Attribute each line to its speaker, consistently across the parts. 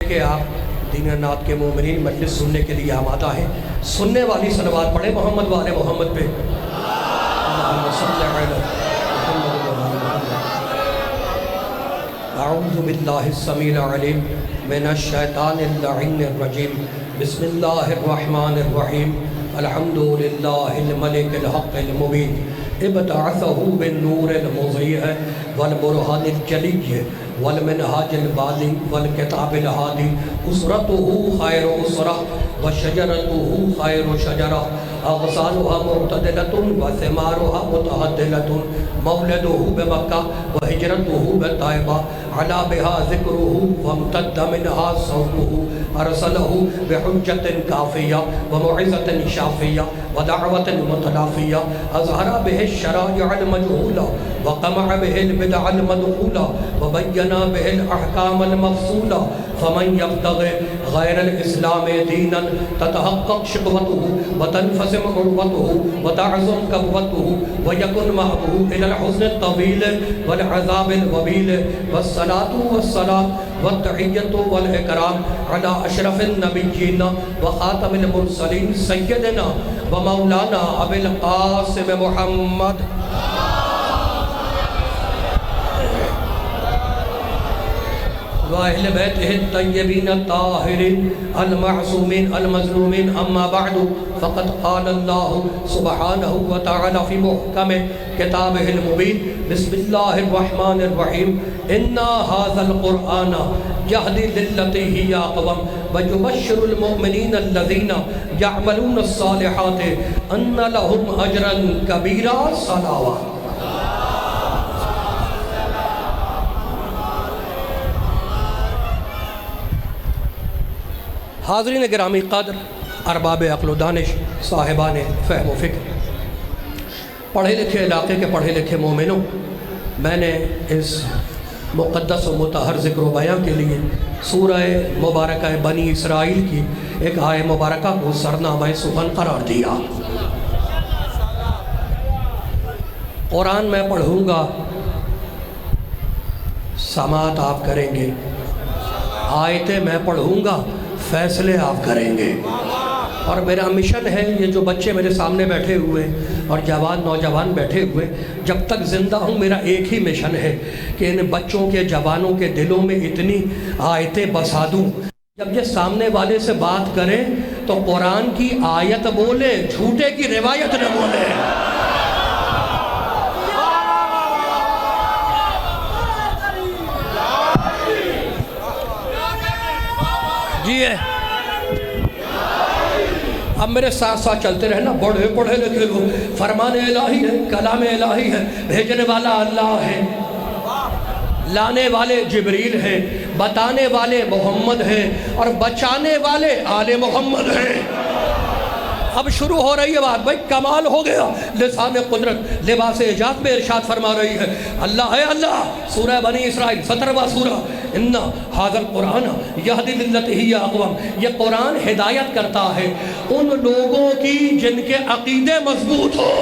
Speaker 1: کہ آپ دین نات کے مومنین مجلس سننے کے لیے آمادہ ہیں. سننے والی صلوات پڑھیں محمد وآل محمد پہ. اللہم صلی علی محمد وآل محمد. اعوذ باللہ السمیع العلیم من الشیطان اللعین الرجیم. بسم اللہ الرحمن الرحیم. الحمدللہ الملک الحق المبین. ابتعثہ بالنور المضیء والبرہان الجلی والمنہاج البالی والکتاب الہادی. اسرتہ خیر اسرہ وشجرتہ خیر شجرہ. اغصانها معتدلة وثمارها متعدلة. مولده بمکہ وہجرته بطائبہ. علا بها ذکرہ وامتد منها صوته. ارسلہ بحجة کافیہ وموعظة شافیہ ودعوة متلافیہ. اظہر به الشرائع المجہولہ وقمع به البدع المدخولہ وبین به الاحکام المفصولہ. فمن يبتغي غیر الاسلام دینا تتحقق شقوته وتنفسم عروته وتعظم كبوته ويكن معه الى الحزن الطويل والعذاب الوبيل. والصلاة والسلام والتحية والإكرام على أشرف النبيين وخاتم المرسلين سيدنا ومولانا أبي القاسم محمد وأهل بيته الطيبين الطاهرين المعصومين المظلومين. أما بعد فقد قال الله سبحانه وتعالى في محكم كتابه المبين. بسم الله الرحمن الرحيم. إنا هذا القرآن يهدي للتي هي أقوم ويبشر المؤمنين الذين يعملون الصالحات أن لهم أجرا كبيرا. صلوات. حاضرین گرامی قدر، ارباب عقل و دانش، صاحبان فہم و فکر، پڑھے لکھے علاقے کے پڑھے لکھے مومنوں، میں نے اس مقدس و مطہر ذکر و بیان کے لیے سورہ مبارکہ بنی اسرائیل کی ایک آیہ مبارکہ کو سرنامہ سخن قرار دیا. قرآن میں پڑھوں گا، سماعت آپ کریں گے. آیتیں میں پڑھوں گا، فیصلے آپ کریں گے. اور میرا مشن ہے، یہ جو بچے میرے سامنے بیٹھے ہوئے اور جوان نوجوان بیٹھے ہوئے، جب تک زندہ ہوں میرا ایک ہی مشن ہے کہ ان بچوں کے جوانوں کے دلوں میں اتنی آیتیں بسا دوں، جب یہ سامنے والے سے بات کریں تو قرآن کی آیت بولے، جھوٹے کی روایت نہ بولے. جی ہے، اب میرے ساتھ ساتھ چلتے رہنا. بڑے پڑھے لکھے ہو، فرمان الہی ہے، کلام الہی ہے، بھیجنے والا اللہ ہے، لانے والے جبریل ہیں، بتانے والے محمد ہیں اور بچانے والے آل محمد ہیں. اب شروع ہو رہی ہے بات. بھائی کمال ہو گیا. لسان قدرت لباس اعجاز میں ارشاد فرما رہی ہے اللہ ہے اللہ. سورہ بنی اسرائیل 17واں سورہ. اِنَّا هَذَا الْقُرْآنَ يَهْدِي لِلَّتِي هِيَ أَقْوَمُ. یہ قرآن ہدایت کرتا ہے ان لوگوں کی جن کے عقیدے مضبوط ہو.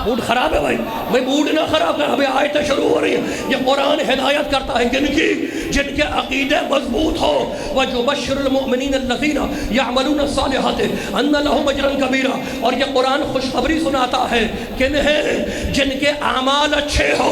Speaker 1: موڈ خراب ہے بھائی موڈ نہ خراب کر. ابھی آیتیں شروع ہو رہی ہیں. یہ قرآن ہدایت کرتا ہے جن کے عقیدے مضبوط ہو. وَيُبَشِّرُ الْمُؤْمِنِينَ الَّذِينَ يَعْمَلُونَ الصَّالِحَاتِ أَنَّ لَهُمْ أَجْرًا كَبِيرًا. اور یہ قرآن خوشخبری سناتا ہے کنہیں جن کے اعمال اچھے ہو.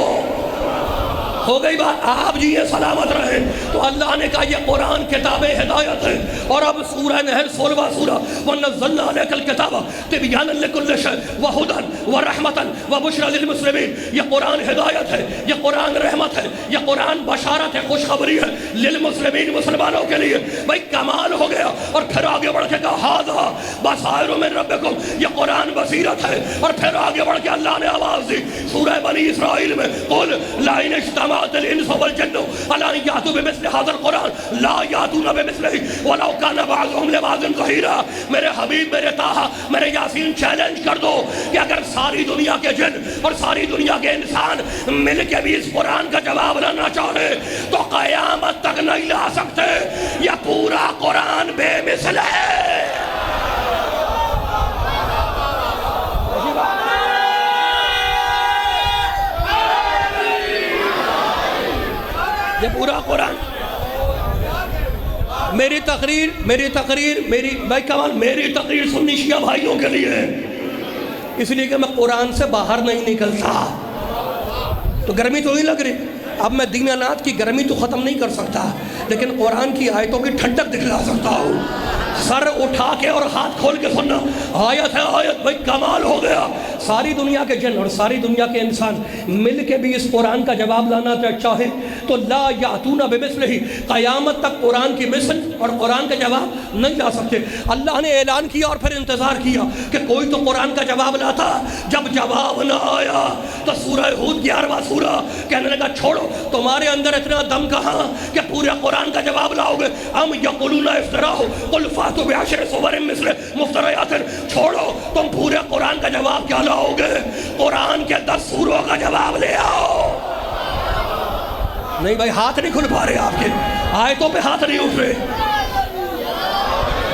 Speaker 1: ہو گئی بات. آپ جی یہ سلامت رہیں. تو اللہ نے کہا یہ قرآن کتاب ہدایت ہے. اور اب سورہ نحل 16واں سورہ. وَنَزَّلْنَا عَلَيْكَ الْكِتَابَ تِبْيَانًا لِكُلِّ شَيْءٍ وَهُدًى وَرَحْمَةً وَبُشْرًى لِلْمُسْلِمِينَ. یہ قرآن ہدایت ہے، یہ قرآن رحمت ہے، یہ قرآن بشارت ہے، خوشخبری ہے للمسلمین، مسلمانوں کے لیے. بھائی کمال ہو گیا. اور پھر آگے بڑھ کے کہا هَذَا بَصَائِرُ مِن رَبِّكُمْ. یہ قرآن بصیرت ہے. اور پھر آگے بڑھ کے اللہ نے آواز دی سورہ بنی اسرائیل میں قُلْ لَئِنِ اجْتَمَعَتِ الْإِنسُ وَالْجِنُّ عَلَىٰ أَن يَأْتُوا بِمِثْلِ هَذَا الْقُرْآنِ لَا يَأْتُونَ بِمِثْلِهِ وَلَوْ كَانَ بَعْضُهُمْ لِبَعْضٍ ظَهِيرًا. میرے حبیب، میرے طٰہٰ، میرے یاسین چیلنج کر دو کہ اگر ساری دنیا کے جن اور ساری دنیا کے انسان مل کے بھی اس قرآن کا جواب لانا چاہے تو قیامت تک نہیں لا سکتے. یہ پورا قرآن بے مثل ہے. یہ پورا قرآن میری تقریر سنی شیعہ بھائیوں کے لیے ہے، اس لیے کہ میں قرآن سے باہر نہیں نکلتا۔ تو گرمی تو نہیں لگ رہی، اب میں دینانات کی گرمی تو ختم نہیں کر سکتا، لیکن قرآن کی آیتوں کی ٹھنڈک دکھلا سکتا ہوں۔ سر اٹھا کے اور ہاتھ کھول کے سننا، آیت ہے آیت، بھائی کمال ہو گیا۔ ساری دنیا کے جن اور ساری دنیا کے انسان مل کے بھی اس قرآن کا جواب لانا چاہے تو لا یاتون بمثلہ، قیامت تک قرآن کی مثل اور قرآن کا جواب نہیں لا سکتے۔ اللہ نے اعلان کیا اور پھر انتظار کیا کہ کوئی تو قرآن کا جواب لاتا، جب جواب نہ آیا تو سورہ ہود 11واں سورہ کہنے لگا چھوڑو، تمہارے اندر اتنا دم کہاں کہ پورے قرآن کا جواب لاؤ گے؟ ام یقولون افتراہ قل فاتوا بعشر سور مثلہ مفتریات، چھوڑو تم پورے قرآن کا جواب کیا لاؤ گے؟ قرآن کے 10 سوروں کا جواب لے آؤ۔ نہیں بھائی، ہاتھ نہیں کھل پا رہے آپ کے، آیتوں پہ ہاتھ نہیں اٹھ رہے۔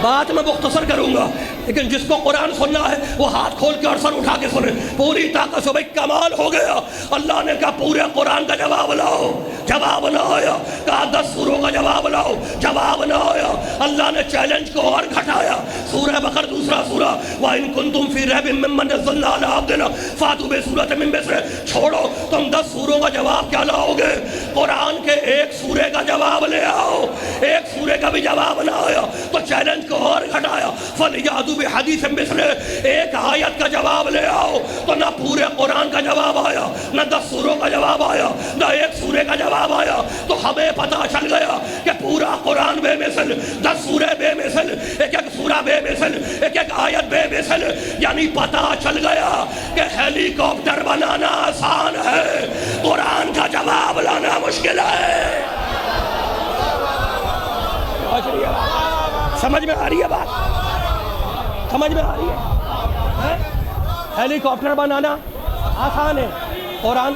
Speaker 1: بات میں مختصر کروں گا، لیکن جس کو قرآن سننا ہے وہ ہاتھ کھول کے اور سر اٹھا کے سنے پوری طاقت سے۔ بھائی کمال ہو گیا، اللہ نے کہا پورے قرآن کا جواب لاؤ، جواب نہ آیا، کہا 10 سوروں کا جواب لاؤ، جواب نہ آیا۔ اللہ نے چیلنج کو اور گھٹایا، سورہ بقرہ 2 سورہ، وَإِن كُنتُمْ فِي رَيْبٍ مِّمَّا نَزَّلْنَا عَلَىٰ عَبْدِنَا فَأْتُوا بِسُورَةٍ مِّن مِّثْلِهِ، چھوڑو تم 10 سوروں کا جواب کیا لاؤ گے؟ قرآن کے ایک سورے کا جواب لے آؤ۔ ایک سورے کا بھی جواب نہ آیا تو چیلنج کو اور گھٹایا، فَلْيَأْتُوا بِحَدِيثٍ مِّثْلِهِ، ایک آیت کا جواب لے آؤ۔ تو نہ پورے قرآن کا جواب آیا، نہ 10 سوروں کا جواب آیا، نہ ایک سورے کا جواب آیا۔ تو ہمیں پتہ چل گیا کہ پورا قرآن بے مثل، 10 سورے بے مثل، ایک ایک سورہ بے مثل، ایک ایک آیت بے مثل، یعنی پتہ چل گیا کہ ہیلی کاپٹر بنانا آسان ہے، قرآن کا جواب لانا مشکل ہے۔ سمجھ میں آ رہی ہے بات؟ سمجھ میں آ رہی ہے؟ ہیلی کاپٹر بنانا آسان ہے، قرآن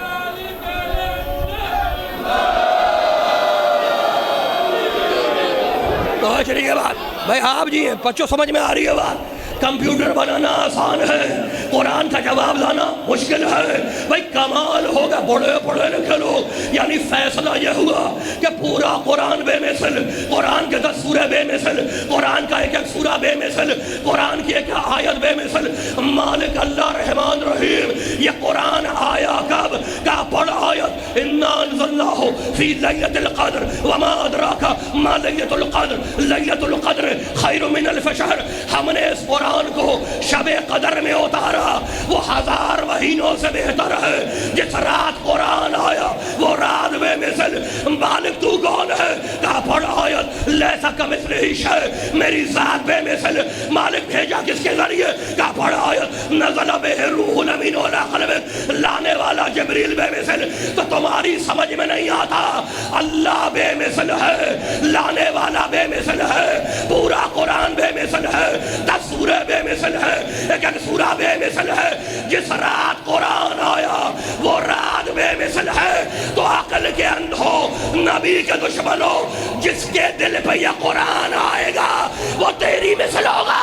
Speaker 1: پہنچ رہی ہے بات؟ بھائی آپ جی ہیں بچوں، سمجھ میں آ رہی ہے بات؟ کمپیوٹر بنانا آسان ہے، قرآن کا جواب لانا مشکل ہے۔ بھائی کمال ہوگا، بڑے پڑھے لکھے لوگ، یعنی فیصلہ یہ ہوا کہ پورا قرآن بے مثل، قرآن کے 10 سورے بے مثل، قرآن کا ایک ایک سورہ بے مثل، قرآن کی ایک آیت بے مثل۔ مالک اللہ رحمان رحیم، یہ قرآن آیا کب؟ کا پڑھ آیت اِنَّا أَنزَلْنَاهُ فِي لَيْلَةِ الْقَدْرِ وَمَا أَدْرَاكَ مَا لَيْلَةُ الْقَدْرِ لَيْلَةُ الْقَدْرِ خَيْرٌ مِّنَ أَلْفِ شَهْرٍ، ہم نے اس قرآن کو شب قدر میں اتارا، وہ 1000 مہینوں سے بہتر ہے۔ جس رات قرآن آیا وہ رات بے مثل۔ مالک تو کون ہے؟ کہا پڑھ آیت لیسا کمثلہ شیء، میری ذات بے مثل۔ مالک بھیجا کس کے ذریعے؟ کہا پڑھ آیت نزل بہ الروح الامین علی قلبک، لانے والا جبریل بے مثل۔ تو تمہاری سمجھ میں نہیں آتا، اللہ بے مثل ہے، لانے والا بے مثل ہے، پورا قرآن بے مثل ہے، 10 سورے بے مثل ہے، ایک ایک سورہ بے مثل ہے۔ جس رات قرآن آیا وہ رات بے مثل ہے۔ تو عقل کے اندھو، نبی کے دشمنوں، جس کے دل پہ یہ قرآن آئے گا وہ تیری مثل ہوگا۔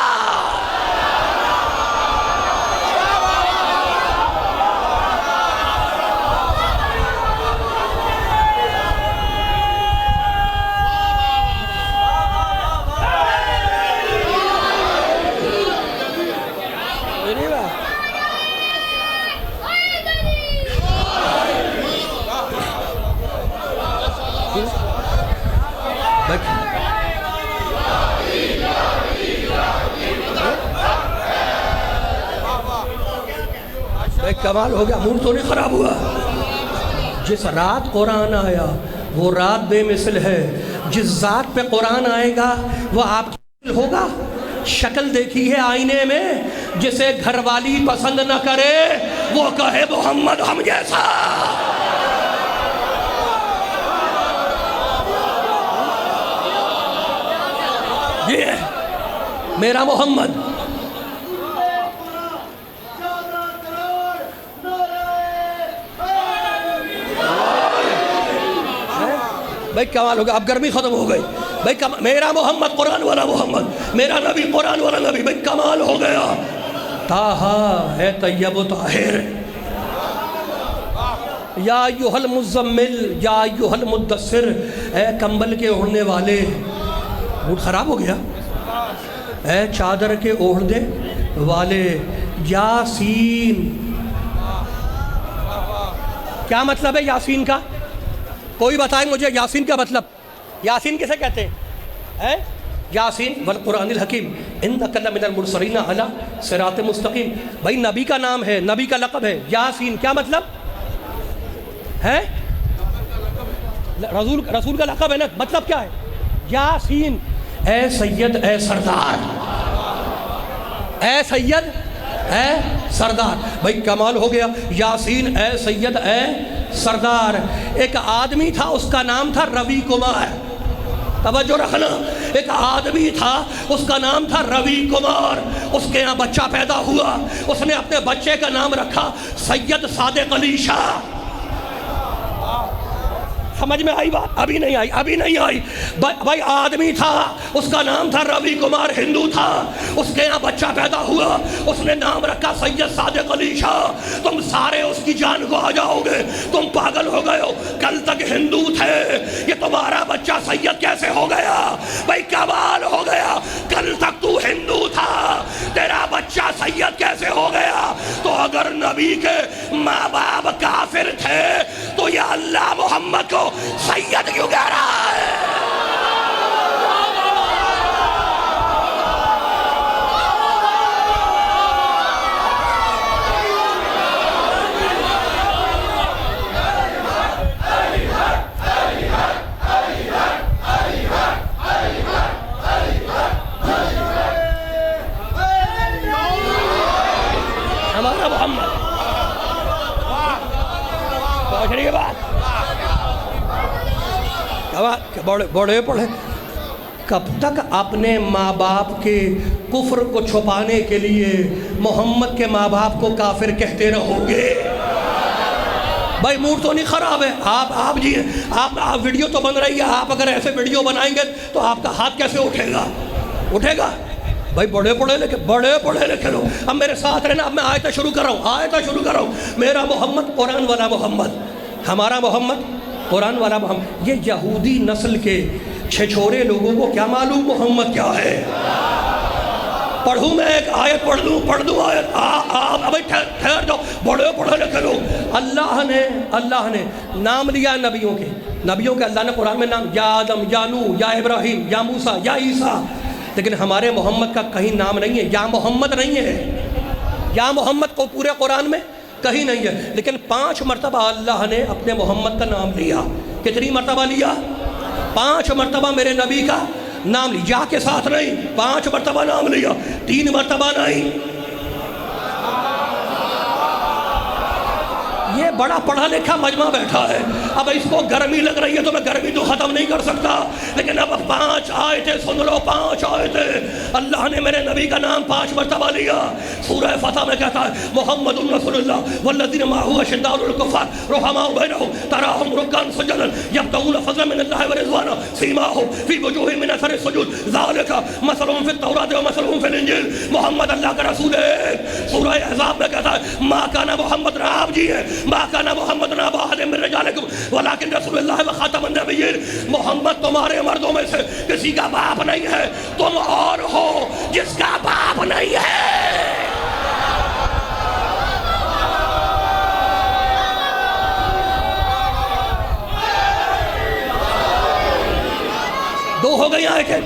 Speaker 1: کمال ہو گیا، موڈ تو نہیں خراب ہوا؟ جس رات قرآن آیا وہ رات بے مثل ہے۔ جس ذات پہ قرآن آئے گا وہ آپ کی ہوگا۔ شکل دیکھی ہے آئینے میں، جسے گھر والی پسند نہ کرے وہ کہے محمد ہم جیسا۔ یہ میرا محمد۔ بھائی کمال ہو گیا، اب گرمی ختم ہو گئی۔ بھائی میرا محمد قرآن والا محمد، میرا نبی قرآن والا نبی۔ بھائی کمال ہو گیا۔ طٰہٰ ہے طیب و طاہر، یا ایھا المزمل یا ایھا المدثر، اے کمبل کے اوڑھنے والے، موڈ خراب ہو گیا؟ اے چادر کے اوڑھنے والے یاسین. کیا مطلب ہے یاسین کا؟ کوئی بتائیں مجھے یاسین کا مطلب. یاسین کسے کہتے ہیں؟ یاسین والقرآن الحکیم انک لمن المرسلین علی صراط مستقیم. بھائی نبی کا نام ہے، نبی کا لقب ہے یاسین. کیا مطلب ہے؟ رسول کا لقب ہے نا. مطلب کیا ہے یاسین؟ اے سید، اے سردار، اے سید، اے سردار. بھائی کمال ہو گیا. یاسین اے سید، اے سردار. ایک آدمی تھا، اس کا نام تھا روی کمار. توجہ رکھنا، ایک آدمی تھا، اس کا نام تھا روی کمار. اس کے یہاں بچہ پیدا ہوا، اس نے اپنے بچے کا نام رکھا سید صادق علی شاہ. سمجھ میں آئی بات؟ ابھی نہیں آئی، ابھی نہیں آئی. بھائی آدمی تھا، اس کا نام تھا روی کمار، ہندو تھا. اس کے یہاں بچہ پیدا ہوا، اس نے نام رکھا سید صادق علی شاہ. تم سارے اس کی جان کو آ جاؤ گے، تم پاگل ہو گئے ہو. کل تک ہندو تھے، یہ تمہارا بچہ سید کیسے ہو گیا؟ بھائی کمال ہو گیا. کل تک تو ہندو تھا، تیرا بچہ سید کیسے ہو گیا؟ تو اگر نبی کے ماں باپ کافر تھے تو یا اللہ محمد کو سید کیوں کہہ رہا ہے؟ ہمارا محمد پہنچنے کے بعد بڑے پڑھے. کب تک اپنے ماں باپ کے کفر کو چھپانے کے لیے محمد کے ماں باپ کو کافر کہتے رہو گے؟ بھائی موڈ تو نہیں خراب ہے؟ آپ ویڈیو تو بن رہی ہے. آپ اگر ایسے ویڈیو بنائیں گے تو آپ کا ہاتھ کیسے اٹھے گا؟ بھائی بڑے پڑھے لکھے لو. اب میرے ساتھ رہنا. اب میں آیتیں شروع کر رہا ہوں. میرا محمد قرآن والا محمد، ہمارا محمد قرآن والا محمد. یہ یہودی نسل کے چھچورے لوگوں کو کیا معلوم محمد کیا ہے؟ پڑھوں میں ایک آیت پڑھ دوں آیت. ابھی ٹھہر جاؤ. بڑے پڑھے لکھے لوگ. اللہ نے نام لیا نبیوں کے. اللہ نے قرآن میں نام، یا آدم، یا نوح، یا ابراہیم، یا موسیٰ، یا عیسیٰ. لیکن ہمارے محمد کا کہیں نام نہیں ہے. یا محمد نہیں ہے. یا محمد کو پورے قرآن میں کہیں نہیں ہے. لیکن 5 مرتبہ اللہ نے اپنے محمد کا نام لیا. کتنی مرتبہ لیا؟ 5 مرتبہ میرے نبی کا نام لیا. یا کے ساتھ نہیں، 5 مرتبہ نام لیا. 3 مرتبہ نہیں. یہ بڑا پڑھا لکھا مجمع بیٹھا ہے. اب اس کو گرمی لگ رہی ہے تو میں گرمی تو ختم نہیں کر سکتا. لیکن اب 5 آیتیں سن لو. 5 آیتیں. اللہ نے میرے نبی کا نام 5 مرتبہ لیا. سورہ فتح میں کہتا ہے محمد رسول اللہ والذین معہ اشداء علی الکفار رحماء بینہم تراہم رکعا سجدا یبتغون فضلا من اللہ ورضوانا سیماہم فی وجوہہم من اثر السجود ذالک مثلہم فی التوراۃ ومثلہم فی الانجیل. محمد اللہ کا رسول ہے. سورہ احزاب میں کہتا ہے ما کان محمد، آپ جی ہیں، ما کان محمد نبا احد من رجالکم ولکن رسول اللہ و خاتم النبیین. محمد تمہارے مردوں میں سے کسی کا باپ نہیں ہے، تم اور ہو جس کا باپ نہیں ہے. دو ہو گئی آیتیں.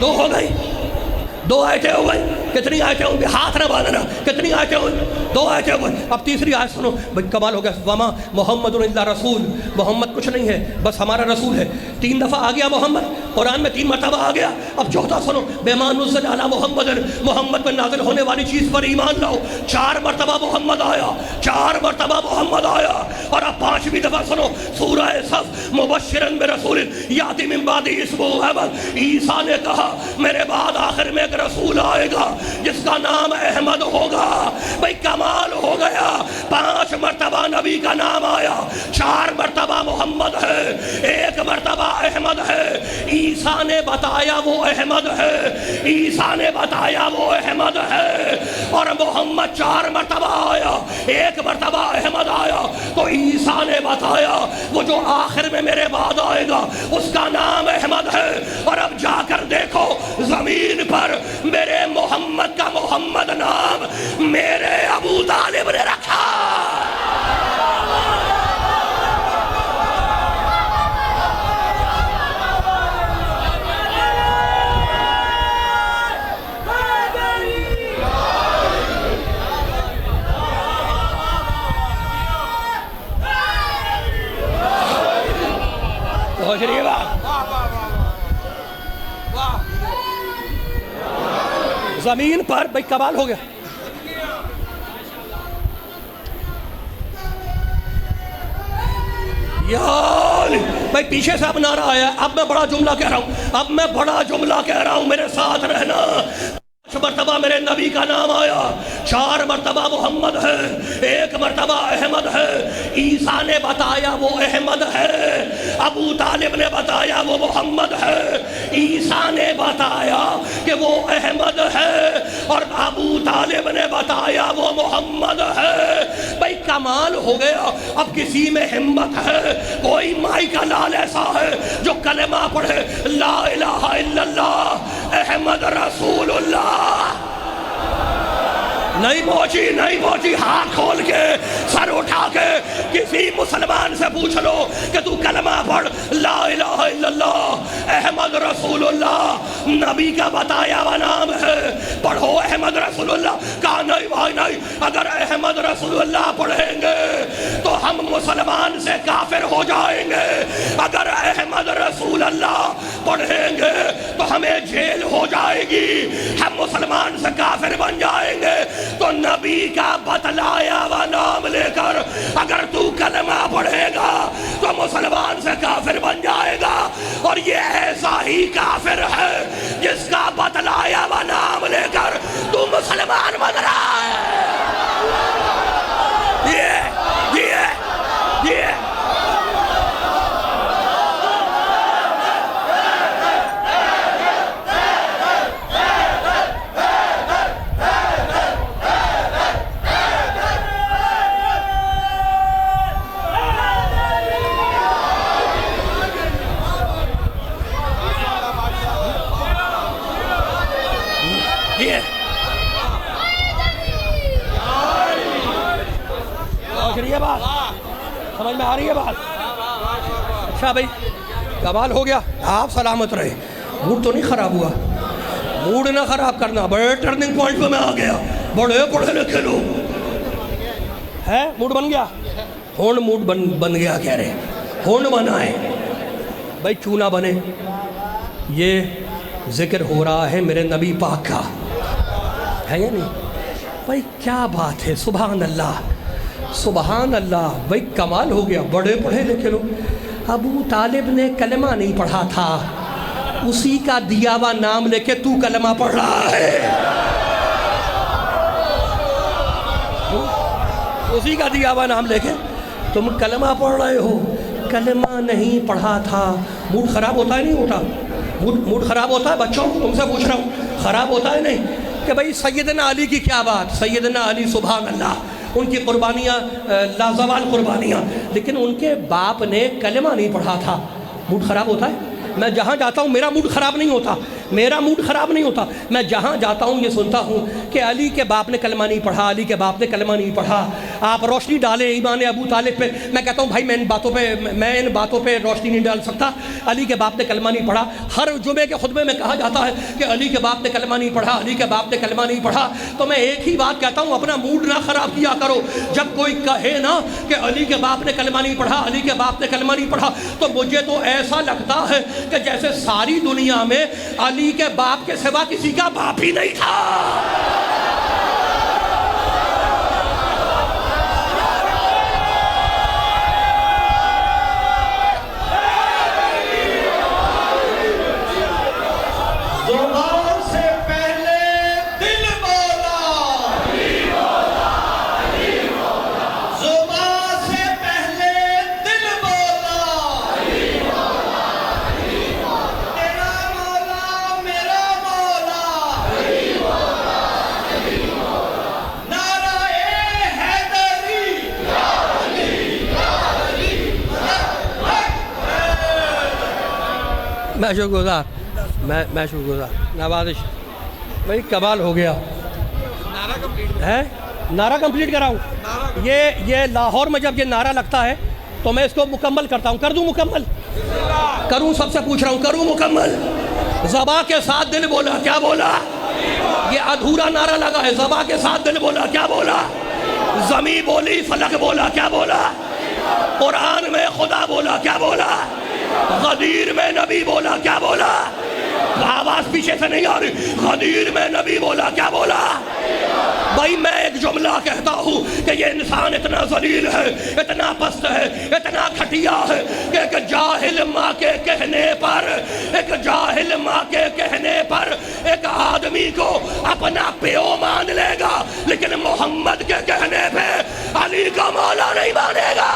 Speaker 1: 2 آیتیں ہو گئی. کتنی آیتیں ہوں گی؟ ہاتھ نہ باندھنا. کتنی آیتیں ہوں گی؟ 2 آیتیں ہو گئی. اب تیسری آیت سنو. بھائی کمال ہو گیا. وما محمد الا رسول. محمد کچھ نہیں ہے، بس ہمارا رسول ہے. 3 دفعہ آ گیا محمد. قرآن میں 3 مرتبہ آ گیا. اب چوتھا سنو. بما نزل علی محمد، محمد پر نازل ہونے والی چیز پر ایمان لاؤ. 4 مرتبہ محمد آیا. 4 مرتبہ محمد آیا. اور اب 5ویں دفعہ سنو. سورہ صف مبشرا برسول یاتی من بعد اسمہ احمد. عیسیٰ نے کہا میرے بعد آخر میں ایک رسول آئے گا جس کا نام احمد ہوگا. بھئی کمال ہو گیا. 5 مرتبہ نبی کا نام آیا. 4 مرتبہ محمد ہے، 1 مرتبہ احمد ہے. عیسیٰ نے بتایا وہ احمد ہے. عیسیٰ نے بتایا وہ احمد ہے. اور محمد 4 مرتبہ آیا، 1 مرتبہ احمد آیا. تو عیسیٰ نے بتایا وہ جو آخر میں میرے بعد آئے گا اس کا نام احمد ہے. اور اب جا کر دیکھو میرے ابو طالب نے رکھا۔ زمین پر بھائی کمال ہو گیا۔ یار بھائی پیچھے سے اب نعرہ آیا، اب میں بڑا جملہ کہہ رہا ہوں، میرے ساتھ رہنا۔ 5 مرتبہ میرے نبی کا نام آیا، 4 مرتبہ محمد ہے، 1 مرتبہ احمد ہے۔ عیسیٰ نے بتایا وہ احمد ہے، ابو طالب نے بتایا وہ محمد ہے، عیسیٰ نے بتایا کہ وہ احمد ہے، اور ابو طالب نے بتایا وہ محمد ہے۔ بھائی کمال ہو گیا۔ اب کسی میں ہمت ہے، کوئی مائی کا لال ایسا ہے جو کلمہ پڑھے لا الہ الا اللہ احمد رسول اللہ؟ نہیں پہنچی۔ ہاتھ کھول کے سر اٹھا کے کسی مسلمان سے پوچھ لو کہ تو کلمہ پڑھ لا الہ الا اللہ احمد رسول اللہ نبی کا بتایا ہوا نام ہے، پڑھو احمد رسول اللہ۔ کہا نہیں بھائی نہیں، اگر احمد رسول اللہ پڑھیں گے تو ہم مسلمان سے کافر ہو جائیں گے، اگر احمد رسول اللہ پڑھیں گے تو ہمیں جیل ہو جائے گی، ہم مسلمان سے کافر بن جائیں گے۔ تو نبی کا بتلایا ہوا نام لے کر اگر تو کلمہ پڑھے گا تو مسلمان سے کافر بن جائے گا، اور یہ ایسا ہی کافر ہے جس کا بتلایا ہوا نام لے کر تو مسلمان بن رہا ہے۔ سمجھ میں آ رہی ہے بات؟ اچھا بھائی کمال ہو گیا، آپ سلامت رہے۔ موڈ تو نہیں خراب ہوا؟ موڈ نہ خراب کرنا، بڑے ٹرننگ پوائنٹ پہ میں آ گیا، بڑے پڑھے لکھے لوگ ہے، موڈ بن گیا، ہون موڈ بن گیا کہہ رہے، ہون بنا ہے بھائی، کیوں نہ بنے؟ یہ ذکر ہو رہا ہے میرے نبی پاک کا، ہے یا نہیں بھائی؟ کیا بات ہے، سبحان اللہ سبحان اللہ بھائی کمال ہو گیا، بڑے پڑھے لکھے لوگ۔ ابو طالب نے کلمہ نہیں پڑھا تھا، اسی کا دیا ہوا نام لے کے تو کلمہ پڑھ رہا ہے، اسی کا دیا ہوا نام لے کے تم کلمہ پڑھ رہے ہو۔ کلمہ نہیں پڑھا تھا، موڈ خراب ہوتا ہے نہیں ہوتا؟ موڈ خراب ہوتا ہے بچوں، تم سے پوچھ رہا ہوں، خراب ہوتا ہے نہیں؟ کہ بھائی سیدنا علی کی کیا بات، سیدنا علی سبحان اللہ، ان کی قربانیاں لازوال قربانیاں، لیکن ان کے باپ نے کلمہ نہیں پڑھا تھا، موڈ خراب ہوتا ہے؟ میں جہاں جاتا ہوں میرا موڈ خراب نہیں ہوتا، میں جہاں جاتا ہوں یہ سنتا ہوں کہ علی کے باپ نے کلمہ نہیں پڑھا، علی کے باپ نے کلمہ نہیں پڑھا۔ آپ روشنی ڈالیں ایمان ابو طالب پہ، میں کہتا ہوں بھائی میں ان باتوں پہ روشنی نہیں ڈال سکتا، علی کے باپ نے کلمہ نہیں پڑھا۔ ہر جمعے کے خطبے میں کہا جاتا ہے کہ علی کے باپ نے کلمہ نہیں پڑھا، علی کے باپ نے کلمہ نہیں پڑھا، تو میں ایک ہی بات کہتا ہوں، اپنا موڈ نہ خراب کیا کرو۔ جب کوئی کہے نا کہ علی کے باپ نے کلمہ نہیں پڑھا، علی کے باپ نے کلمہ نہیں پڑھا، تو مجھے تو ایسا لگتا ہے کہ جیسے ساری دنیا میں علی کے باپ کے سوا کسی کا باپ ہی نہیں تھا۔
Speaker 2: زبان سے پہلے دل بولا، زبان سے پہلے دل بولا، تیرا مولا میرا مولا، نعرہ حیدری،
Speaker 1: میں شکر گزار نوازش بھائی کمال ہو گیا ہے نعرہ کمپلیٹ کراؤں؟ یہ لاہور میں جب یہ نعرہ لگتا ہے تو میں اس کو مکمل کرتا ہوں. کر دوں مکمل؟ کروں؟ سب سے پوچھ رہا ہوں, کروں مکمل؟ زبا کے ساتھ دل بولا, کیا بولا؟ یہ ادھورا نعرہ لگا ہے. زبا کے ساتھ دل بولا, کیا بولا؟ زمین بولی, فلک بولا, کیا بولا؟ قرآن میں خدا بولا, کیا بولا؟ غدیر میں نبی بولا, کیا بولا؟ آواز پیچھے سے نہیں آ رہی. غدیر میں نبی بولا, کیا بولا؟ بھائی میں ایک جملہ کہتا ہوں کہ یہ انسان اتنا ذلیل ہے, اتنا پست ہے, اتنا گھٹیا ہے کہ ایک جاہل ماں کے کہنے پر, ایک جاہل ماں کے کہنے پر ایک آدمی کو اپنا پیو مان لے گا, لیکن محمد کے کہنے پہ علی کا مولا نہیں مانے گا.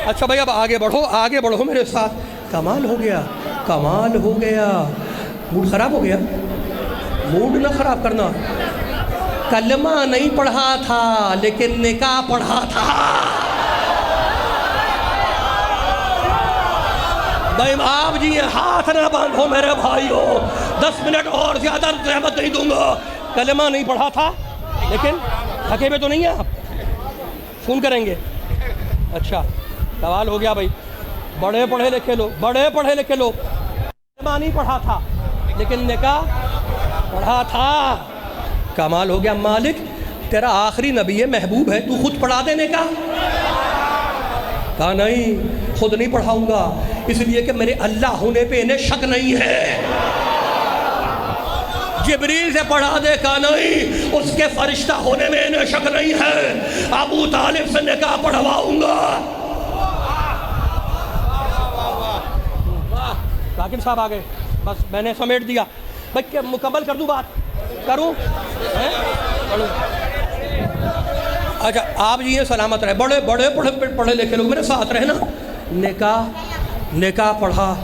Speaker 1: اچھا بھائی اب آگے بڑھو میرے ساتھ. کمال ہو گیا, کمال ہو گیا. موڈ خراب ہو گیا؟ موڈ نہ خراب کرنا. کلمہ نہیں پڑھا تھا لیکن نکاح پڑھا تھا. بھائی آپ جی ہاتھ نہ باندھو میرے بھائیو, 10 منٹ اور زیادہ زحمت نہیں دوں گا. کلمہ نہیں پڑھا تھا لیکن تھکے ہوئے تو نہیں ہیں آپ؟ فون کریں گے. اچھا سوال ہو گیا بھائی. بڑے پڑھے لکھے لوگ کلمہ نہیں پڑھا تھا لیکن نکاح پڑھا تھا. کمال ہو گیا. مالک تیرا آخری نبی ہے, محبوب ہے, تو خود پڑھا دے نکاح؟ کہا نہیں, خود نہیں پڑھاؤں گا, اس لیے کہ میرے اللہ ہونے پہ انہیں شک نہیں ہے. جبریل سے پڑھا دے. کہا نہیں, اس کے فرشتہ ہونے میں انہیں شک نہیں ہے, ابو طالب سے نکاح پڑھواؤں گا. راکب صاحب آگئے, بس میں نے سمیٹ دیا. بھائی مکمل کر دوں بات؟ کروں؟ اچھا آپ جی یہ سلامت رہے. بڑے پڑھے لکھے لوگ میرے ساتھ رہے نا. نکاح پڑھا.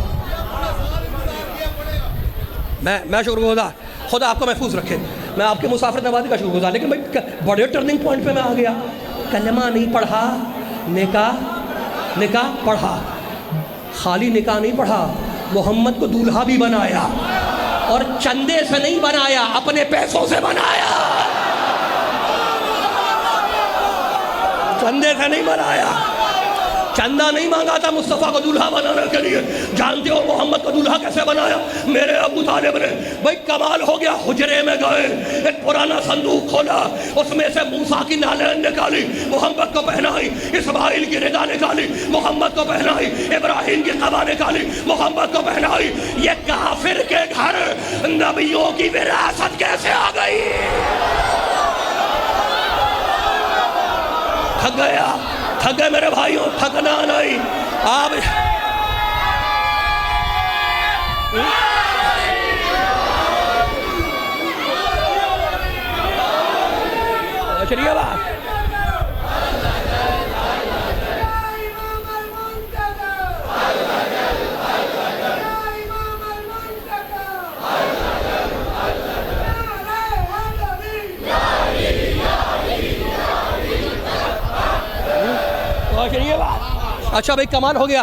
Speaker 1: میں شکر گزار, خدا آپ کو محفوظ رکھے. میں آپ کے مسافر نوازی کا شکر گزار. لیکن بھائی بڑے ٹرننگ پوائنٹ پہ میں آ گیا. کلمہ نہیں پڑھا, نکاح پڑھا. خالی نکاح نہیں پڑھا, محمد کو دولہا بھی بنایا, اور چندے سے نہیں بنایا, اپنے پیسوں سے بنایا. چندے سے نہیں بنایا, چندہ نہیں مانگا تھا مصطفیٰ کو دولہا بنانے کے لیے. جانتے ہو محمد کو دولہا کیسے بنایا؟ میرے ابو طالب نے. بھائی کمال ہو گیا. حجرے میں گئے, ایک پرانا صندوق کھولا, اس میں سے موسیٰ کی نالین نکالی, محمد کو پہنائی. اسماعیل کی ردا نکالی, محمد کو پہنائی. ابراہیم کی قبا نکالی, محمد کو پہنائی. یہ کافر کے گھر نبیوں کی وراثت کیسے آ گئی؟ تھک گئے میرے بھائیوں, تھکنا نہیں. آپ چلیے بات. اچھا بھائی کمال ہو گیا.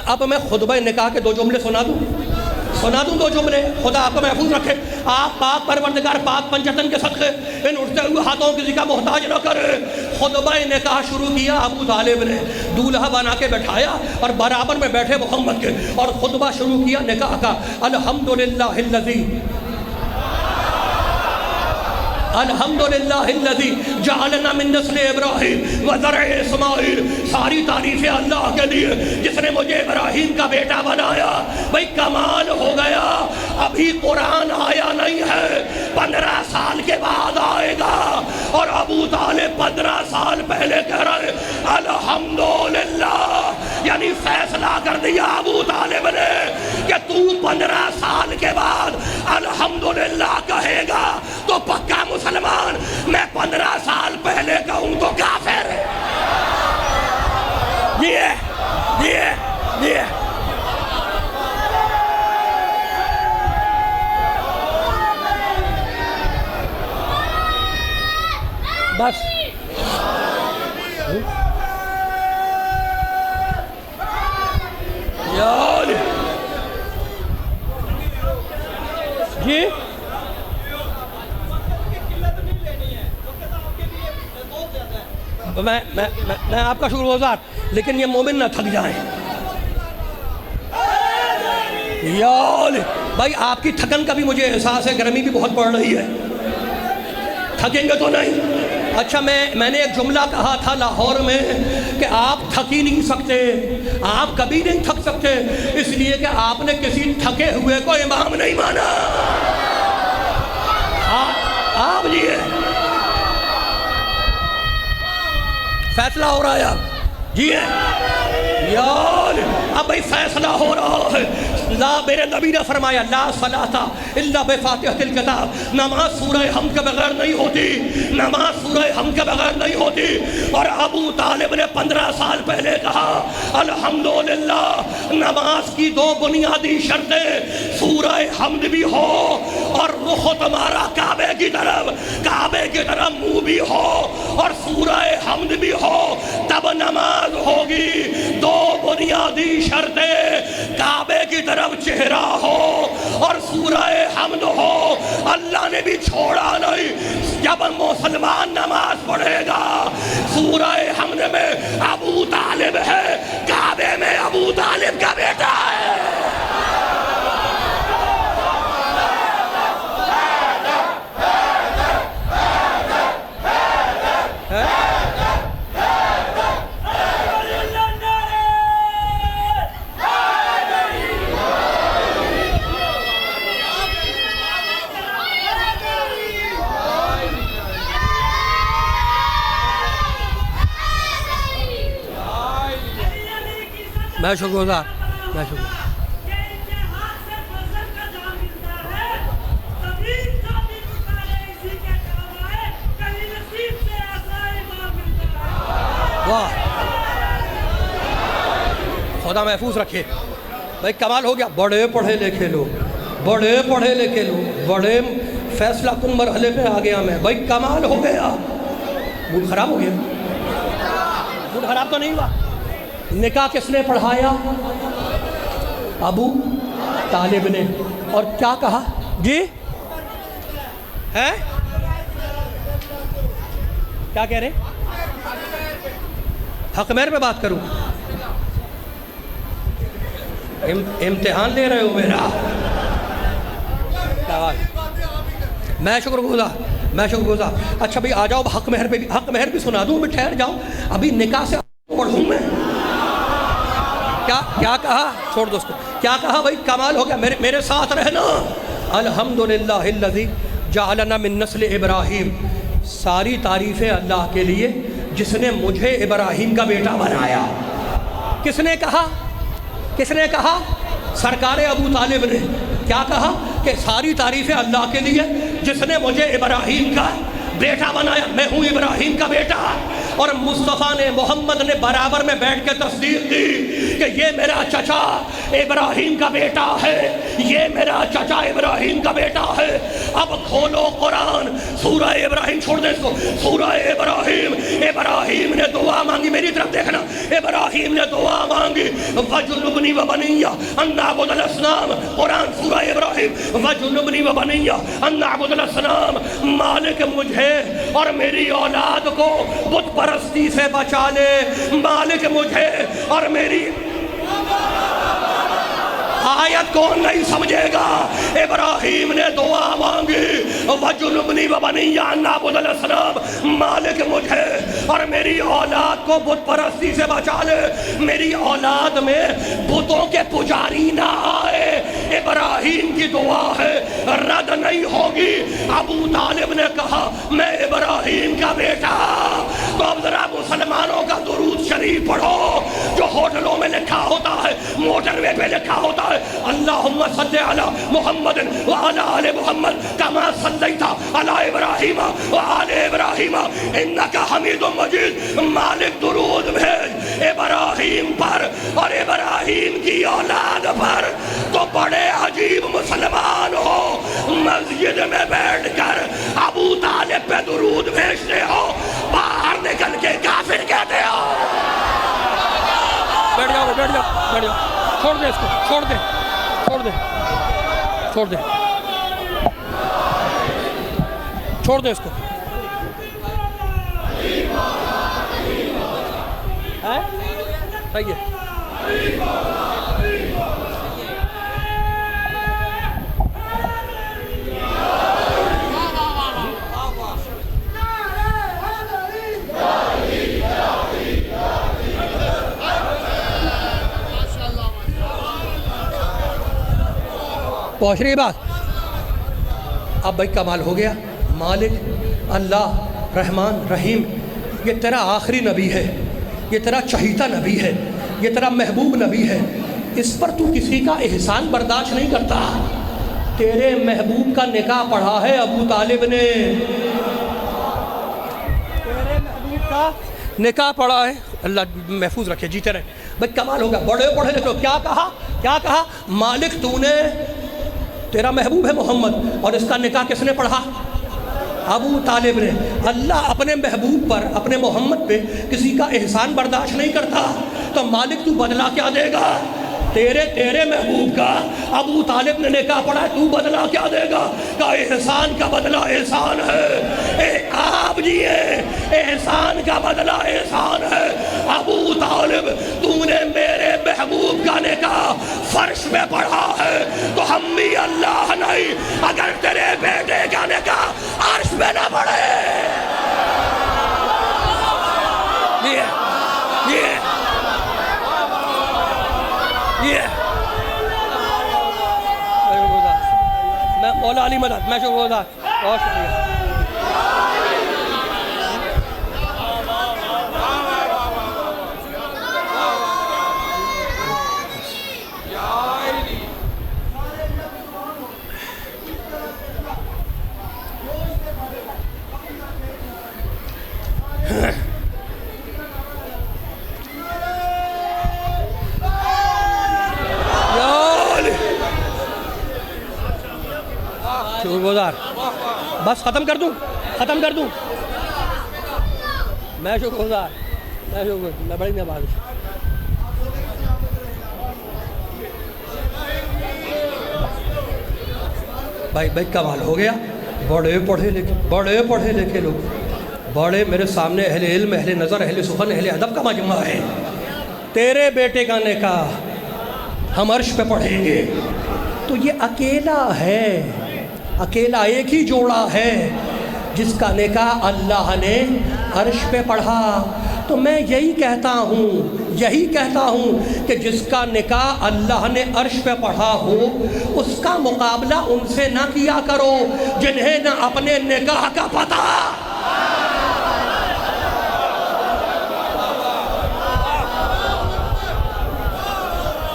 Speaker 1: اب میں خطبہ نکاح کے 2 جملے سنا دوں 2 جملے. خدا آپ کو محفوظ رکھے. آپ پاک پروردگار پاک پنجتن کے صدقے ان اٹھتے ہوئے ہاتھوں کسی کا محتاج نہ کرے. خطبہ نکاح شروع کیا ابو طالب نے, دولہا بنا کے بٹھایا اور برابر میں بیٹھے محمد کے, اور خطبہ شروع کیا نکاح کا. الحمدللہ الذی الحمدللہ الذی جعلنا من نسل ابراہیم و ذرع اسماعیل، ساری تعریفیں اللہ کے لیے جس نے مجھے ابراہیم کا بیٹا بنایا۔ بھئی کمال ہو گیا، ابھی قرآن آیا نہیں ہے، 15 سال کے بعد آئے گا، اور ابو طالب 15 سال پہلے کہہ رہے الحمدللہ، یعنی فیصلہ کر دیا ابو طالب نے کہ تو 15 سال کے بعد الحمدللہ کہے گا تو پکا مسلمان، میں 15 سال پہلے کہوں تو کافر ہے۔ یہ بس یار جی میں آپ کا شکر گزار، لیکن یہ مومن نہ تھک جائیں یار۔ بھائی آپ کی تھکن کا بھی مجھے احساس ہے، گرمی بھی بہت پڑ رہی ہے، تھکیں گے تو نہیں۔ اچھا میں نے ایک جملہ کہا تھا لاہور میں کہ آپ تھک ہی نہیں سکتے، آپ کبھی نہیں تھک سکتے، اس لیے کہ آپ نے کسی تھکے ہوئے کو امام نہیں مانا۔ آپ لیے فیصلہ ہو رہا ہے اب جی یار، اب بھئی فیصلہ ہو رہا ہے۔ لا، میرے نبی نے فرمایا لا صلاۃ الا بفاتحۃ الکتاب، نماز سورہ حمد کے بغیر نہیں ہوتی، نماز سورہ حمد کے بغیر نہیں ہوتی۔ اور ابو طالب نے 15 سال پہلے کہا الحمدللہ، نماز کی 2 بنیادی شرطیں، سورہ حمد بھی ہو اور رخ تمہارا کعبے کی طرف منہ بھی ہو اور سورہ حمد بھی ہو، تب نماز ہوگی۔ 2 بنیادی شرطیں، کعبے کی طرف چہرہ ہو اور سورہ حمد ہو۔ اللہ نے بھی چھوڑا نہیں، جب مسلمان نماز پڑھے گا سورہ حمد میں ابو طالب ہے، کعبے میں ابو طالب کا بیٹا ہے۔ میں شکر گزار، میں شکر گزار۔ واہ، خدا محفوظ رکھے۔ بھائی کمال ہو گیا، بڑے پڑھے لکھے لوگ، بڑے فیصلہ کن مرحلے پہ آ گیا میں۔ بھائی کمال ہو گیا، موڈ خراب ہو گیا، موڈ خراب تو نہیں ہوا۔ نکاح کس نے پڑھایا؟ ابو طالب نے۔ اور کیا کہا جی؟ ہے کیا کہہ رہے؟ حق مہر پہ بات کروں؟ امتحان لے رہے ہو میرا؟ میں شکر گزار۔ اچھا بھئی آ جاؤ، حق مہر بھی سنا دوں، میں ٹھہر جاؤ، ابھی نکاح سے پڑھوں میں۔ کیا کہا؟ چھوڑ دوستو، کیا کہا بھائی؟ کمال ہو گیا، میرے ساتھ رہنا۔ الحمدللہ الذی جعلنا من نسل ابراہیم، ساری تعریفیں اللہ کے لیے جس نے مجھے ابراہیم کا بیٹا بنایا۔ کس نے کہا؟ سرکار ابو طالب نے۔ کیا کہا؟ کہ ساری تعریفیں اللہ کے لیے جس نے مجھے ابراہیم کا بیٹا بنایا، میں ہوں ابراہیم کا بیٹا۔ اور مصطفیٰ نے، محمد نے برابر میں بیٹھ کے تصدیق دی کہ یہ میرا چچا ابراہیم کا بیٹا ہے، یہ میرا چچا ابراہیم کا بیٹا ہے۔ اب کھولو قرآن، سورہ ابراہیم، چھوڑ دیں اس کو، سورہ ابراہیم نے دعا مانگی، میری طرف دیکھنا، ابراہیم نے دعا مانگی وَجُنُبْنِي وَبَنِيَّ أَن نَّعْبُدَ الْأَصْنَامَ، قرآن سورہ ابراہیم، وَجُنُبْنِي وَبَنِيَّ أَن نَّعْبُدَ الْأَصْنَامَ، مالک مجھے اور میری اولاد کو بت پرستی سے بچا لے، مالک مجھے اور میری آیت کون نہیں سمجھے گا؟ ابراہیم نے دعا مانگی وَجُنُبْنِي وَبَنِيَّ أَن نَّعْبُدَ الْأَصْنَامَ، مالک مجھے اور میری اولاد کو بت پرستی سے بچا لے، میری اولاد میں بتوں کے پجاری نہ آئے۔ ابراہیم کی دعا ہے، رد نہیں ہوگی۔ ابو طالب نے کہا میں ابراہیم کا بیٹا، تو اب ذرا مسلمانوں کا درود شریف پڑھو جو ہوٹلوں میں لکھا ہوتا ہے، موٹر وے پہ لکھا ہوتا ہے، اللہم صلی علی محمد وعلی آل محمد کما صلیت علی ابراہیم وعلی ابراہیم انک حمید مجید۔ مالک درود بھیج ابراہیم پر اور ابراہیم کی اولاد پر۔ تو بڑے عجیب مسلمان ہو، مسجد میں بیٹھ کر ابو طالب پہ درود بھیجتے ہو، باہر نکل کے کافر کہتے ہو۔
Speaker 3: بیٹھ جاؤ بیٹھ جاؤ بیٹھ جاؤ، چھوڑ دے اس کو، چھوڑ دے چھوڑ دے چھوڑ دے چھوڑ دے اس کو۔ صحیح ہے۔
Speaker 1: پہنچ رہی بات؟ اب بھائی کمال ہو گیا۔ مالک اللہ رحمان رحیم، یہ تیرا آخری نبی ہے، یہ تیرا چہیتا نبی ہے، یہ تیرا محبوب نبی ہے، اس پر تو کسی کا احسان برداشت نہیں کرتا۔ تیرے محبوب کا نکاح پڑھا ہے ابو طالب نے، تیرے محبوب کا نکاح پڑھا ہے، اللہ محفوظ رکھے، جیتے رہے۔ بھائی کمال ہو گیا، بڑے پڑھے لکھو۔ کیا کہا؟ کیا کہا؟ مالک تو نے، تیرا محبوب ہے محمد، اور اس کا نکاح کس نے پڑھا؟ ابو طالب نے۔ اللہ اپنے محبوب پر، اپنے محمد پہ کسی کا احسان برداشت نہیں کرتا، تو مالک تو بدلہ کیا دے گا؟ تیرے محبوب کا ابو طالب نے نکاح پڑھا ہے، تو بدلہ کیا دے گا؟ کہ احسان کا بدلہ احسان ہے۔ آپ جیے، احسان کا بدلہ احسان ہے۔ ابو طالب تو نے میرے محبوب کا نکاح فرش میں پڑھا ہے، تو ہم بھی اللہ نہیں اگر تیرے بیٹے کا نکاح عرش میں نہ پڑھے۔ میں مولا علی مدد، میں شکر گزار، بہت شکریہ۔ گزار بس ختم کر دوں میں شکر گزار، میں بڑی نواز۔ بھائی کمال ہو گیا۔ بڑے پڑھے لکھے لوگ، بڑے میرے سامنے اہل علم، اہل نظر، اہل سخن، اہل ادب کا مجموعہ ہے۔ تیرے بیٹے کا نکاح ہم عرش پہ پڑھیں گے، تو یہ اکیلا ہے، اکیلا ایک ہی جوڑا ہے جس کا نکاح اللہ نے عرش پہ پڑھا۔ تو میں یہی کہتا ہوں کہ جس کا نکاح اللہ نے عرش پہ پڑھا ہو، اس کا مقابلہ ان سے نہ کیا کرو جنہیں نہ اپنے نکاح کا پتہ۔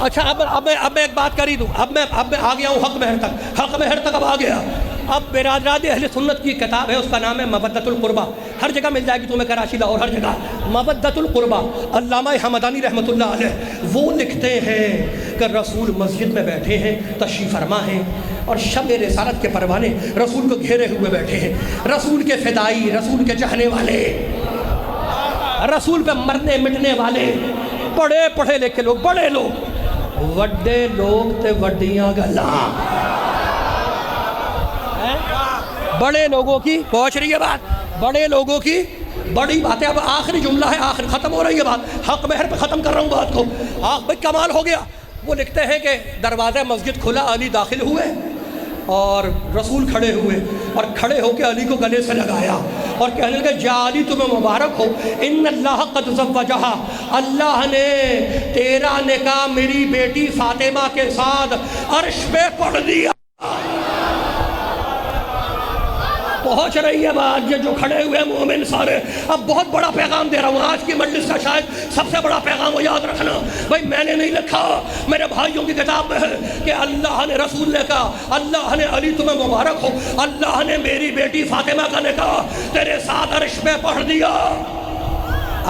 Speaker 1: اچھا اب میں ایک بات کر ہی دوں، اب میں آ گیا ہوں حق مہر تک اب آ گیا۔ اب برادران اہل سنت کی کتاب ہے، اس کا نام ہے مودۃ القربہ، ہر جگہ مل جائے گی تمہیں، کراچی، لاہور، ہر جگہ مودۃ القربہ۔ علامہ حمدانی رحمۃ اللہ علیہ وہ لکھتے ہیں کہ رسول مسجد میں بیٹھے ہیں، تشریف فرما ہیں، اور شب رسالت کے پروانے رسول کو گھیرے ہوئے بیٹھے ہیں، رسول کے فدائی، رسول کے چاہنے والے، رسول پہ مرنے مٹنے والے، بڑے پڑھے لکھے لوگ، بڑے لوگ، وڈے لوگ تے وڈیاں گلاں، بڑے لوگوں کی پہنچ رہی ہے بات، بڑے لوگوں کی بڑی بات ہے۔ اب آخری جملہ ہے، آخر ختم ہو رہی ہے بات، حق مہر پہ ختم کر رہا ہوں بات کو۔ بھائی کمال ہو گیا، وہ لکھتے ہیں کہ دروازہ مسجد کھلا، علی داخل ہوئے اور رسول کھڑے ہوئے اور کھڑے ہو کے علی کو گلے سے لگایا اور کہنے لگے جا علی تمہیں مبارک ہو، ان اللہ قد زوجہا، اللہ نے تیرا نکاح میری بیٹی فاطمہ کے ساتھ عرش پہ پڑھ دیا۔ پہنچ رہی ہے بات، یہ جو کھڑے ہوئے مومن سارے، اب بہت بڑا پیغام دے رہا ہوں آج کی مجلس کا، شاید سب سے بڑا پیغام وہ یاد رکھنا بھائی، میں نے نہیں لکھا، میرے بھائیوں کی کتاب میں ہے کہ اللہ نے، رسول نے کہا اللہ نے علی تمہیں مبارک ہو، اللہ نے میری بیٹی فاطمہ کا نکاح تیرے ساتھ عرش پہ پڑھ دیا۔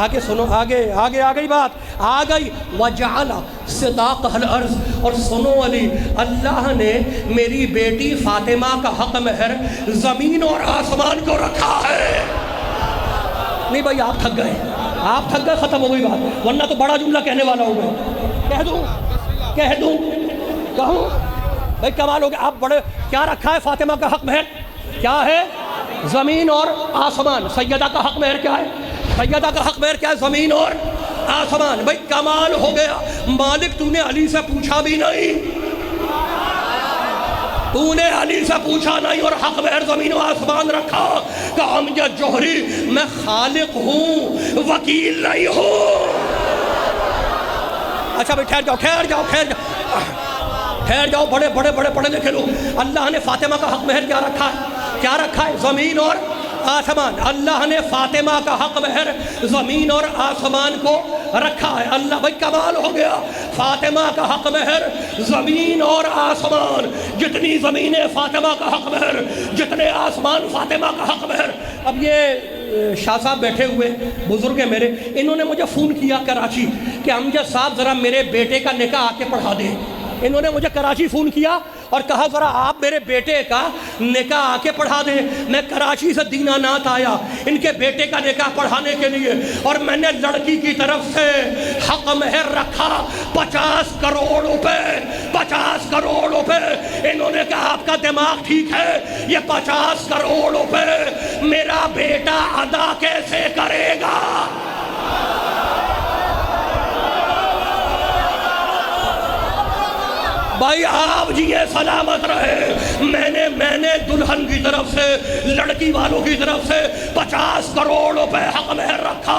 Speaker 1: آگے سنو، آگے آ گئی بات، آ گئی وَجَعَلَ صِدَاقَهَا الْأَرْضِ، اور سنو علی، اللہ نے میری بیٹی فاطمہ کا حق مہر زمین اور آسمان کو رکھا ہے۔ نہیں بھائی آپ تھک گئے، ختم ہو گئی بات، ورنہ تو بڑا جملہ کہنے والا ہوں میں، کہہ دوں کہوں بھائی کمال ہو گیا۔ آپ بڑے، کیا رکھا ہے فاطمہ کا حق مہر؟ کیا ہے؟ زمین اور آسمان۔ سیدہ کا حق مہر کیا ہے؟ سیدہ کا حق مہر کیا ہے؟ زمین اور آسمان۔ بھائی کمال ہو گیا، مالک تو نے علی سے پوچھا بھی نہیں، تو نے علی سے پوچھا نہیں اور حق مہر زمین و آسمان رکھا۔ کہ امجد جوہری میں خالق ہوں، وکیل نہیں ہوں۔ اچھا بھائی ٹھہر جاؤ، بڑے پڑھے لکھے لوگ، اللہ نے فاطمہ کا حق مہر کیا رکھا ہے؟ زمین اور آسمان۔ اللہ نے فاطمہ کا حق مہر زمین اور آسمان کو رکھا ہے۔ اللہ، بھائی کمال ہو گیا، فاطمہ کا حق مہر زمین اور آسمان، جتنی زمینیں فاطمہ کا حق مہر، جتنے آسمان فاطمہ کا حق مہر۔ اب یہ شاہ صاحب بیٹھے ہوئے بزرگ ہیں میرے، انہوں نے مجھے فون کیا کراچی کہ امجد صاحب ذرا میرے بیٹے کا نکاح آ کے پڑھا دیں۔ انہوں نے مجھے کراچی فون کیا اور کہا ذرا آپ میرے بیٹے کا نکاح آ کے پڑھا دیں۔ میں کراچی سے دینانات آیا ان کے بیٹے کا نکاح پڑھانے کے لیے، اور میں نے لڑکی کی طرف سے حق مہر رکھا 50 کروڑ روپے، 50 کروڑ روپے۔ انہوں نے کہا آپ کا دماغ ٹھیک ہے، یہ 50 کروڑ روپے میرا بیٹا ادا کیسے کرے گا؟ بھائی آپ جی یہ سلامت رہے، میں نے دلہن کی طرف سے، لڑکی والوں کی طرف سے 50 کروڑ روپے حق مہر رکھا۔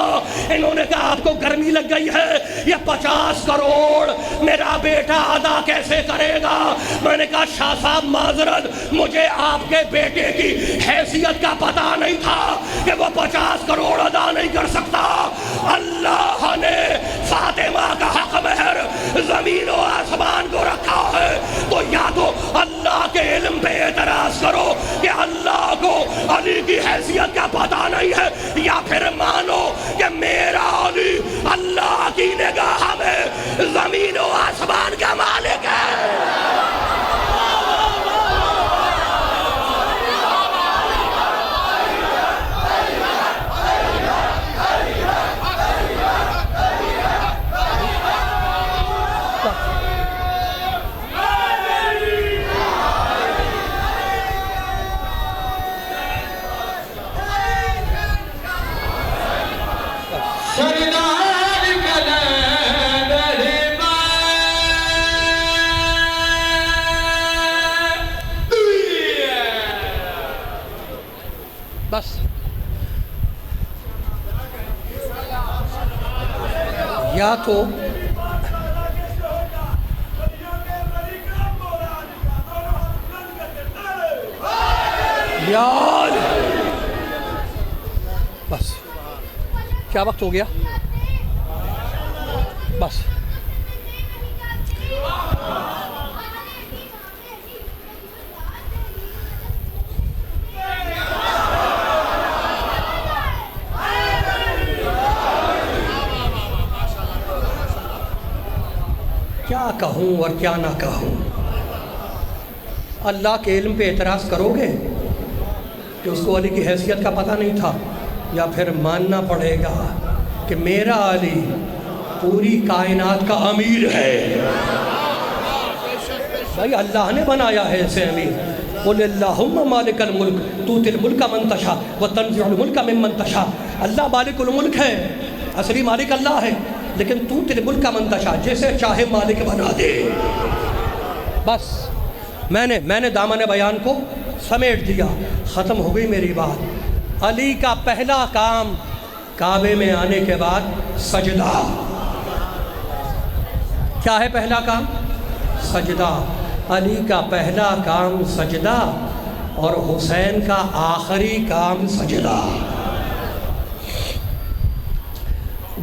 Speaker 1: انہوں نے کہا آپ کو گرمی لگ گئی ہے، یہ 50 کروڑ میرا بیٹا ادا کیسے کرے گا؟ میں نے کہا شاہ صاحب معذرت، مجھے آپ کے بیٹے کی حیثیت کا پتہ نہیں تھا کہ وہ 50 کروڑ ادا نہیں کر سکتا۔ اللہ نے فاطمہ کا حق مہر زمین و آسمان کو رکھا ہے، تو یا تو اللہ کے علم پہ اعتراض کرو کہ اللہ کو علی کی حیثیت کا پتہ نہیں ہے، یا پھر مانو کہ میرا علی اللہ کی نگاہ میں زمین و آسمان کا مالک ہے۔ بس یا تو یار بس کیا وقت ہو گیا؟ بس کیا کہوں اور کیا نہ کہوں؟ اللہ کے علم پہ اعتراض کرو گے کہ اس کو علی کی حیثیت کا پتہ نہیں تھا، یا پھر ماننا پڑے گا کہ میرا علی پوری کائنات کا امیر ہے؟ بھائی اللہ نے بنایا ہے اسے امیر۔ قل اللہم مالک الملک تؤتی الملک من تشاء وتنزع الملک ممن تشاء۔ اللہ مالک الملک ہے، اصلی مالک اللہ ہے، لیکن تو تیرے ملک کا منتشا، جیسے چاہے مالک بنا دے۔ بس میں نے دامن بیان کو سمیٹ دیا، ختم ہو گئی میری بات۔ علی کا پہلا کام کعبے میں آنے کے بعد سجدہ۔ کیا ہے پہلا کام؟ سجدہ۔ علی کا پہلا کام سجدہ اور حسین کا آخری کام سجدہ۔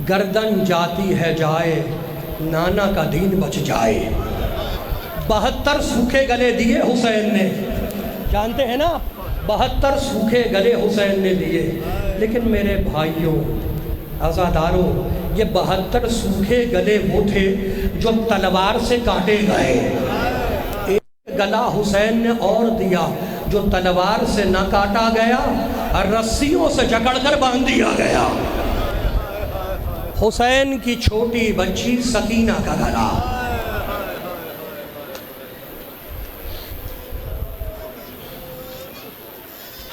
Speaker 1: گردن جاتی ہے جائے، نانا کا دین بچ جائے۔ 72 سوکھے گلے دیے حسین نے، جانتے ہیں نا، 72 سوکھے گلے حسین نے دیے۔ لیکن میرے بھائیوں، عزاداروں، یہ 72 سوکھے گلے وہ تھے جو تلوار سے کاٹے گئے۔ ایک گلا حسین نے اور دیا جو تلوار سے نہ کاٹا گیا، رسیوں سے جکڑ کر باندھ دیا گیا۔ حسین کی چھوٹی بچی سکینہ کا گلا۔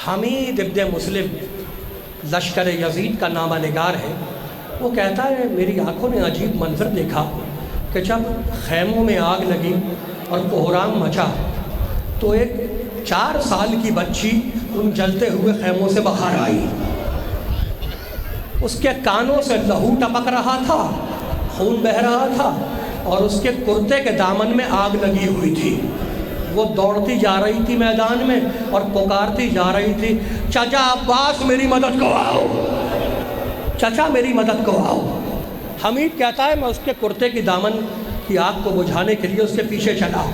Speaker 1: حمید ابن مسلم لشکر یزید کا نامہ نگار ہے، وہ کہتا ہے میری آنکھوں نے عجیب منظر دیکھا کہ جب خیموں میں آگ لگی اور کوہرام مچا تو ایک 4 سال کی بچی ان جلتے ہوئے خیموں سے باہر آئی۔ اس کے کانوں سے لہو ٹپک رہا تھا، خون بہہ رہا تھا، اور اس کے کرتے کے دامن میں آگ لگی ہوئی تھی۔ وہ دوڑتی جا رہی تھی میدان میں اور پکارتی جا رہی تھی، چچا عباس میری مدد کو آؤ، چچا میری مدد کو آؤ۔ حمید کہتا ہے میں اس کے کرتے کی دامن کی آگ کو بجھانے کے لیے اس کے پیچھے چلا۔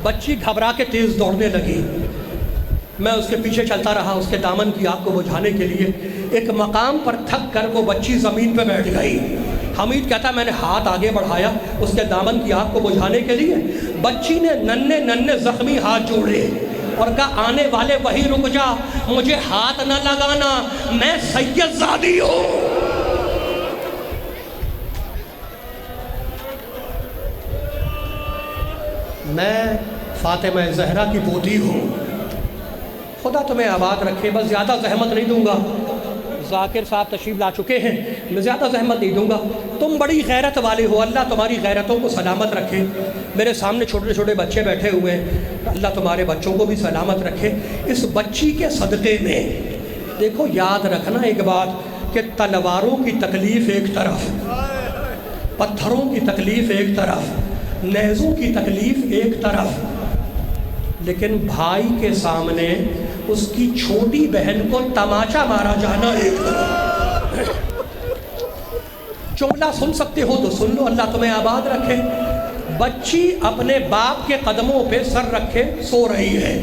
Speaker 1: بچی گھبرا کے تیز دوڑنے لگی، میں اس کے پیچھے چلتا رہا اس کے دامن کی آگ کو بجھانے کے لیے۔ ایک مقام پر تھک کر وہ بچی زمین پہ بیٹھ گئی۔ حمید کہتا ہے میں نے ہاتھ آگے بڑھایا اس کے دامن کی آگ کو بجھانے کے لیے، بچی نے ننھے ننھے زخمی ہاتھ جوڑے اور کہا آنے والے وہی رک جا، مجھے ہاتھ نہ لگانا، میں سید زادی ہوں۔ میں فاطمہ زہرا کی پوتی ہوں۔ خدا تمہیں آباد رکھے، بس زیادہ زحمت نہیں دوں گا۔ ذاکر صاحب تشریف لا چکے ہیں، میں زیادہ زحمت نہیں دوں گا۔ تم بڑی غیرت والے ہو، اللہ تمہاری غیرتوں کو سلامت رکھے۔ میرے سامنے چھوٹے چھوٹے بچے بیٹھے ہوئے ہیں، اللہ تمہارے بچوں کو بھی سلامت رکھے۔ اس بچی کے صدقے میں دیکھو، یاد رکھنا ایک بات کہ تلواروں کی تکلیف ایک طرف، پتھروں کی تکلیف ایک طرف، نیزوں کی تکلیف ایک طرف، لیکن بھائی کے سامنے اس کی چھوٹی بہن کو تماچا مارا جانا ایک طرف۔ جملہ سن سکتے ہو تو سن لو، اللہ تمہیں آباد رکھے۔ بچی اپنے باپ کے قدموں پہ سر رکھے سو رہی ہے،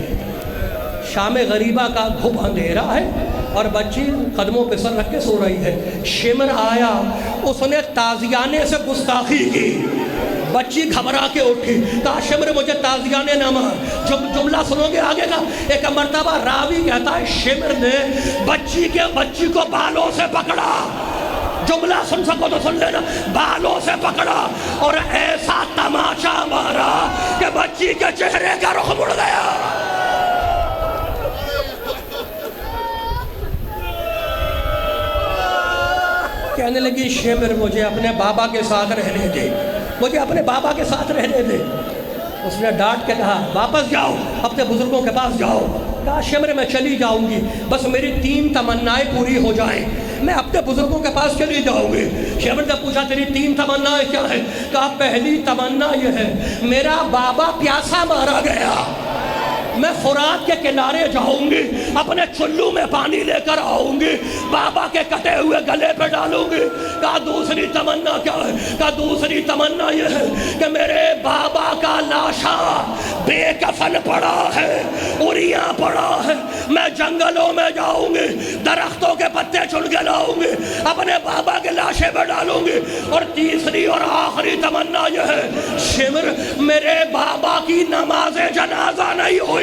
Speaker 1: شام غریبہ کا گھپ اندھیرا ہے اور بچی قدموں پہ سر رکھ کے سو رہی ہے۔ شمر آیا، اس نے تازیانے سے گستاخی کی، بچی گھبرا کے اٹھی، کہا شمر مجھے تازیانے نہ مار۔ جملہ سنو گے آگے کا، ایک مرتبہ راوی کہتا ہے شمر نے بچی کو بالوں سے پکڑا، جملہ سن سکو تو سن لینا، بالوں سے پکڑا اور ایسا تماچا مارا کہ بچی کے چہرے کا رخ مڑ گیا۔ کہنے لگی شمر مجھے اپنے بابا کے ساتھ رہنے دے، مجھے اپنے بابا کے ساتھ رہنے دے۔ اس نے ڈانٹ کے کہا واپس جاؤ، اپنے بزرگوں کے پاس جاؤ۔ کہا شمر میں چلی جاؤں گی، بس میری 3 تمنائیں پوری ہو جائیں، میں اپنے بزرگوں کے پاس چلی جاؤں گی۔ شمر نے پوچھا تیری 3 تمنائیں کیا ہیں؟ کہا پہلی تمنا یہ ہے میرا بابا پیاسا مارا گیا، میں فرات کے کنارے جاؤں گی، اپنے چلو میں پانی لے کر آؤں گی، بابا کے کٹے ہوئے گلے پہ ڈالوں گی۔ کہا دوسری تمنا کیا ہے؟ کہا دوسری تمنا یہ ہے کہ میرے بابا کا لاشا بے کفن پڑا ہے، اریاں پڑا ہے، میں جنگلوں میں جاؤں گی، درختوں کے پتے چن کے لاؤں گی، اپنے بابا کے لاشے پہ ڈالوں گی۔ اور تیسری اور آخری تمنا یہ ہے شمر میرے بابا کی نماز جنازہ نہیں ہوئی،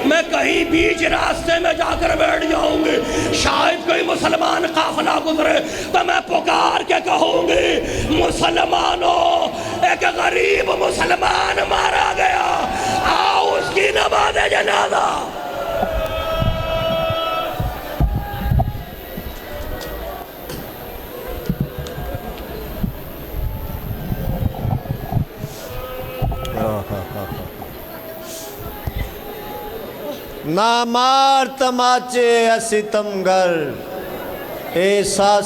Speaker 1: میں کہیں بیچ راستے میں جا کر بیٹھ جاؤں گی، شاید کوئی مسلمان قافلہ گزرے تو میں پکار کے کہوں گی مسلمانوں ایک غریب مسلمان مارا گیا، آؤ اس کی نماز جنازہ۔
Speaker 4: نہ مار تماچے ستمگر احساس